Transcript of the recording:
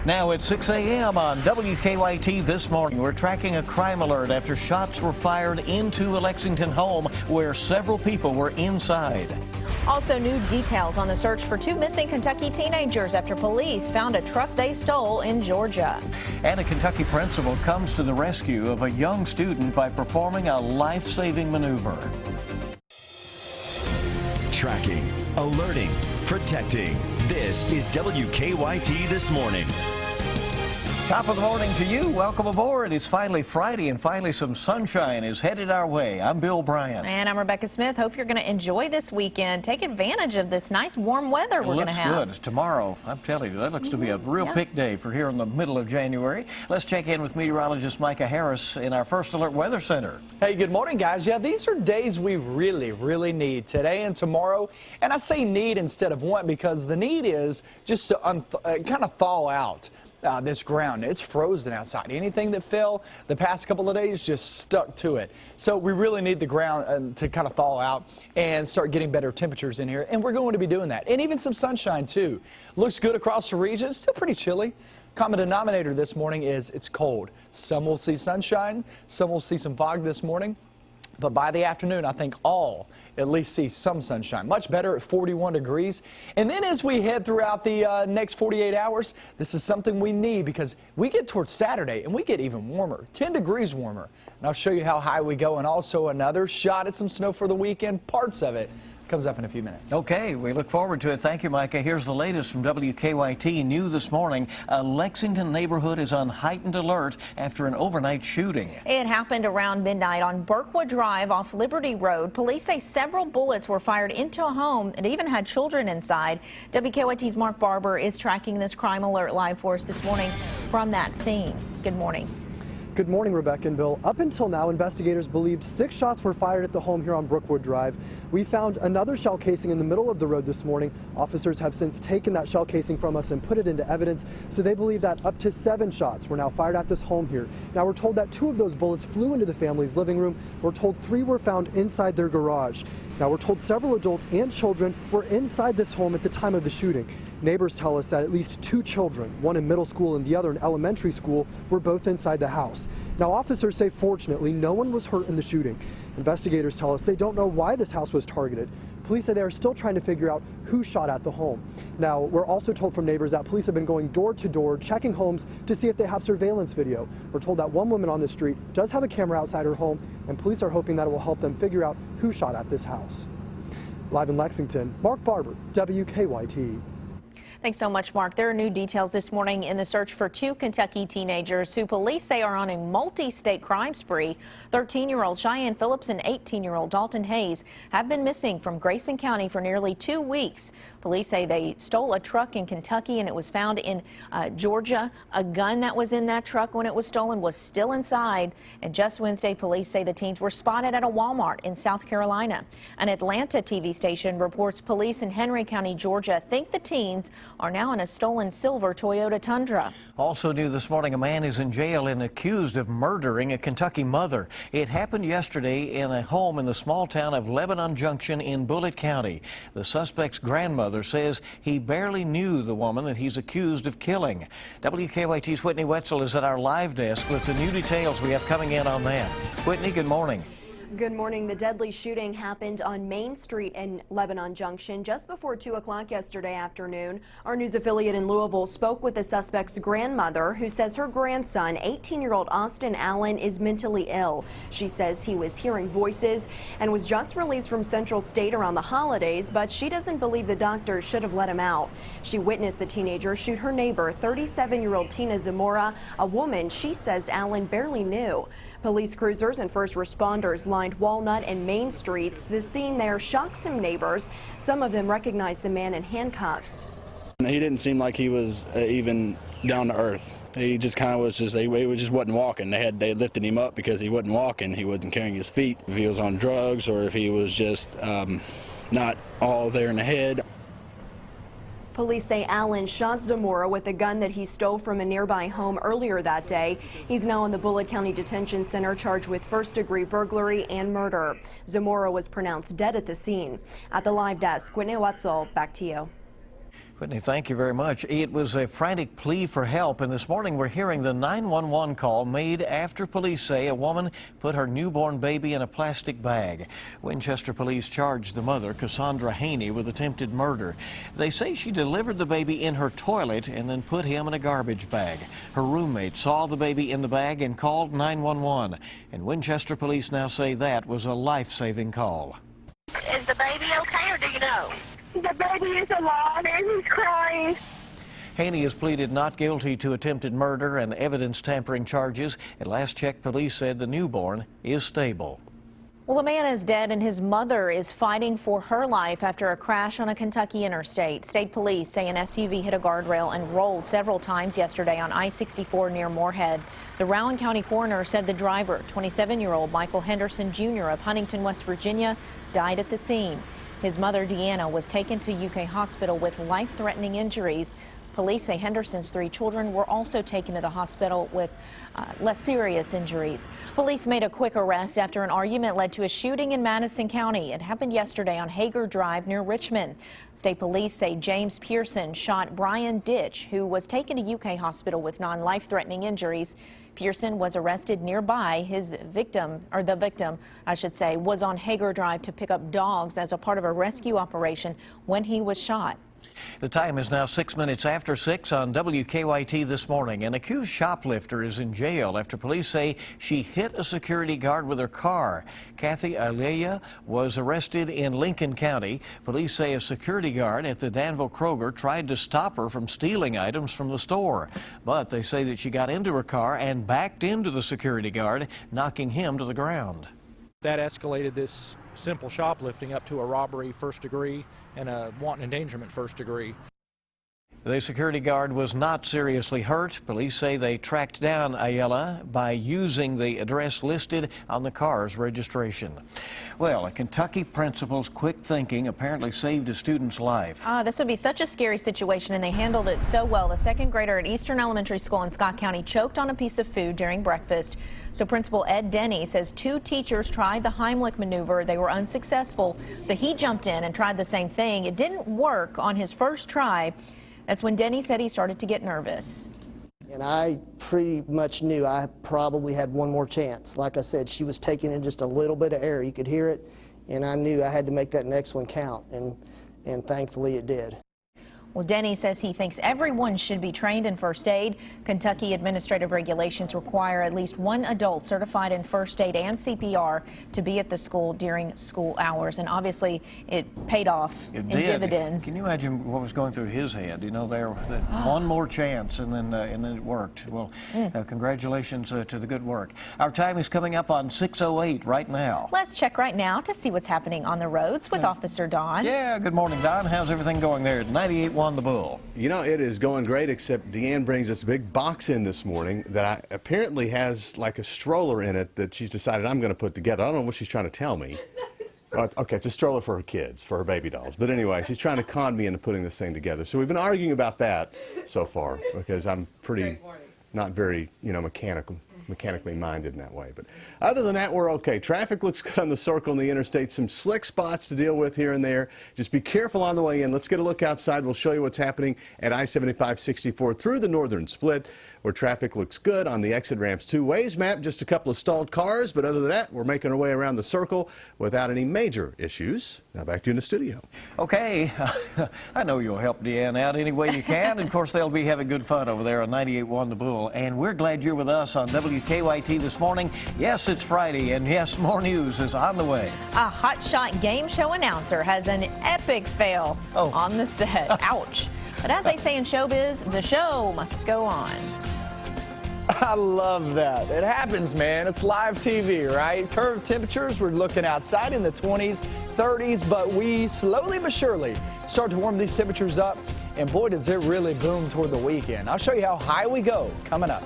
Now at 6 a.m. on WKYT this morning, we're tracking a crime alert after shots were fired into a Lexington home where several people were inside. Also, new details on the search for two missing Kentucky teenagers after police found a truck they stole in Georgia. And a Kentucky principal comes to the rescue of a young student by performing a life-saving maneuver. Tracking, alerting, protecting. This is WKYT This Morning. Top of the morning to you. Welcome aboard. It's finally Friday, and finally some sunshine is headed our way. I'm Bill Bryant. And I'm Rebecca Smith. Hope you're going to enjoy this weekend. Take advantage of this nice warm weather we're going to have. It looks good. Tomorrow, I'm telling you, that looks to be a real pick day for here in the middle of January. Let's check in with meteorologist Micah Harris in our First Alert Weather Center. Hey, good morning, guys. Yeah, these are days we really need, today and tomorrow. And I say need instead of want because the need is just to kind of thaw out this ground. It's frozen outside. Anything that fell the past couple of days just stuck to it. So we really need the ground to kind of thaw out and start getting better temperatures in here. And we're going to be doing that. And even some sunshine too. Looks good across the region. It's still pretty chilly. Common denominator this morning is it's cold. Some will see sunshine. Some will see some fog this morning. But by the afternoon, I think all at least see some sunshine. Much better at 41 degrees. And then as we head throughout the next 48 hours, this is something we need because we get towards Saturday and we get even warmer, 10 degrees warmer. And I'll show you how high we go and also another shot at some snow for the weekend. Parts of it comes up in a few minutes. Okay, we look forward to it. Thank you, Micah. Here's the latest from WKYT. New this morning, a Lexington neighborhood is on heightened alert after an overnight shooting. It happened around midnight on Burkwood Drive off Liberty Road. Police say several bullets were fired into a home and even had children inside. WKYT's Mark Barber is tracking this crime alert live for us this morning from that scene. Good morning. Good morning, Rebecca and Bill. Up until now, investigators believed 6 shots were fired at the home here on Brookwood Drive. We found another shell casing in the middle of the road this morning. Officers have since taken that shell casing from us and put it into evidence, so they believe that up to 7 shots were now fired at this home here. Now, we're told that 2 of those bullets flew into the family's living room. We're told 3 were found inside their garage. Now, we're told several adults and children were inside this home at the time of the shooting. Neighbors tell us that at least 2 children, one in middle school and the other in elementary school, were both inside the house. Now, officers say fortunately no one was hurt in the shooting. Investigators tell us they don't know why this house was targeted. Police say they are still trying to figure out who shot at the home. Now, we're also told from neighbors that police have been going door to door, checking homes to see if they have surveillance video. We're told that one woman on the street does have a camera outside her home, and police are hoping that it will help them figure out who shot at this house. Live in Lexington, Mark Barber, WKYT. Thanks so much, Mark. There are new details this morning in the search for 2 Kentucky teenagers who police say are on a multi-state crime spree. 13-year-old Cheyenne Phillips and 18-year-old Dalton Hayes have been missing from Grayson County for nearly 2 weeks. Police say they stole a truck in Kentucky and it was found in Georgia. A gun that was in that truck when it was stolen was still inside. And just Wednesday, police say the teens were spotted at a Walmart in South Carolina. An Atlanta TV station reports police in Henry County, Georgia think the teens are now in a stolen silver Toyota Tundra. Also new this morning, a man is in jail and accused of murdering a Kentucky mother. It happened yesterday in a home in the small town of Lebanon Junction in Bullitt County. The suspect's grandmother says he barely knew the woman that he's accused of killing. WKYT's Whitney Wetzel is at our live desk with the new details we have coming in on that. Whitney, good morning. Good morning. The deadly shooting happened on Main Street in Lebanon Junction just before 2 o'clock yesterday afternoon. Our news affiliate in Louisville spoke with the suspect's grandmother, who says her grandson, 18-year-old Austin Allen, is mentally ill. She says he was hearing voices and was just released from Central State around the holidays, but she doesn't believe the doctor should have let him out. She witnessed the teenager shoot her neighbor, 37-year-old Tina Zamora, a woman she says Allen barely knew. Police cruisers and first responders lined Walnut and Main Streets. The scene there shocked some neighbors. Some of them recognized the man in handcuffs. He didn't seem like he was even down to earth. He just kind of was just, he just wasn't walking. They lifted him up because he wasn't walking. He wasn't carrying his feet. If he was on drugs or if he was just not all there in the head. Police say Allen shot Zamora with a gun that he stole from a nearby home earlier that day. He's now in the Bullitt County Detention Center charged with first-degree burglary and murder. Zamora was pronounced dead at the scene. At the live desk, Whitney Wetzel, back to you. Whitney, thank you very much. It was a frantic plea for help, and this morning we're hearing the 911 call made after police say a woman put her newborn baby in a plastic bag. Winchester police charged the mother, Cassandra Haney, with attempted murder. They say she delivered the baby in her toilet and then put him in a garbage bag. Her roommate saw the baby in the bag and called 911. And Winchester police now say that was a life-saving call. Is the baby okay, or do you know? The baby is alive and he's crying. Haney has pleaded not guilty to attempted murder and evidence tampering charges. At last check, police said the newborn is stable. Well, a man is dead and his mother is fighting for her life after a crash on a Kentucky interstate. State police say an SUV hit a guardrail and rolled several times yesterday on I-64 near Moorhead. The Rowan County coroner said the driver, 27-year-old Michael Henderson Jr. of Huntington, West Virginia, died at the scene. His mother, Deanna, was taken to UK hospital with life-threatening injuries. Police say Henderson's 3 children were also taken to the hospital with less serious injuries. Police made a quick arrest after an argument led to a shooting in Madison County. It happened yesterday on Hager Drive near Richmond. State police say James Pearson shot Brian Ditch, who was taken to UK hospital with non-life-threatening injuries. Pearson was arrested nearby. The victim, I should say, was on Hager Drive to pick up dogs as a part of a rescue operation when he was shot. The time is now 6 minutes after 6 on WKYT this morning. An accused shoplifter is in jail after police say she hit a security guard with her car. Kathy Aleya was arrested in Lincoln County. Police say a security guard at the Danville Kroger tried to stop her from stealing items from the store. But they say that she got into her car and backed into the security guard, knocking him to the ground. That escalated this simple shoplifting up to a robbery first degree and a wanton endangerment first degree. The security guard was not seriously hurt. Police say they tracked down Ayala by using the address listed on the car's registration. Well, a Kentucky principal's quick thinking apparently saved a student's life. This would be such a scary situation, and they handled it so well. The second grader at Eastern Elementary School in Scott County choked on a piece of food during breakfast. So Principal Ed Denny says 2 teachers tried the Heimlich maneuver. They were unsuccessful. So he jumped in and tried the same thing. It didn't work on his first try. That's when Denny said he started to get nervous. And I pretty much knew I probably had one more chance. Like I said, she was taking in just a little bit of air. You could hear it, and I knew I had to make that next one count, and thankfully it did. Well, Denny says he thinks everyone should be trained in first aid. Kentucky administrative regulations require at least 1 adult certified in first aid and CPR to be at the school during school hours. And obviously, it paid off in dividends. Can you imagine what was going through his head? You know, there was one more chance, and then it worked. Well, congratulations to the good work. Our time is coming up on 6:08 right now. Let's check right now to see what's happening on the roads with Officer Don. Yeah, good morning, Don. How's everything going there at 98.1 The Bull? You know, it is going great, except Deanne brings us a big box in this morning that apparently has like a stroller in it that she's decided I'm going to put together. I don't know what she's trying to tell me. Okay, it's a stroller for her kids, for her baby dolls. But anyway, she's trying to con me into putting this thing together. So we've been arguing about that so far because I'm pretty not very, mechanically minded in that way. But other than that, we're okay. Traffic looks good on the circle and the interstate. Some slick spots to deal with here and there. Just be careful on the way in. Let's get a look outside. We'll show you what's happening at I-75-64 through the northern split, where traffic looks good on the exit ramps. 2 ways map, just a couple of stalled cars, but other than that, we're making our way around the circle without any major issues. Now back to you in the studio. Okay, I know you'll help Deanne out any way you can. And of course, they'll be having good fun over there on 98.1 The Bull. And we're glad you're with us on WKYT this morning. Yes, it's Friday, and yes, more news is on the way. A hotshot game show announcer has an epic fail on the set. Ouch. But as they say in showbiz, the show must go on. I love that. It happens, man. It's live TV, right? Current temperatures, we're looking outside in the 20s, 30s, but we slowly but surely start to warm these temperatures up. And boy, does it really boom toward the weekend. I'll show you how high we go coming up.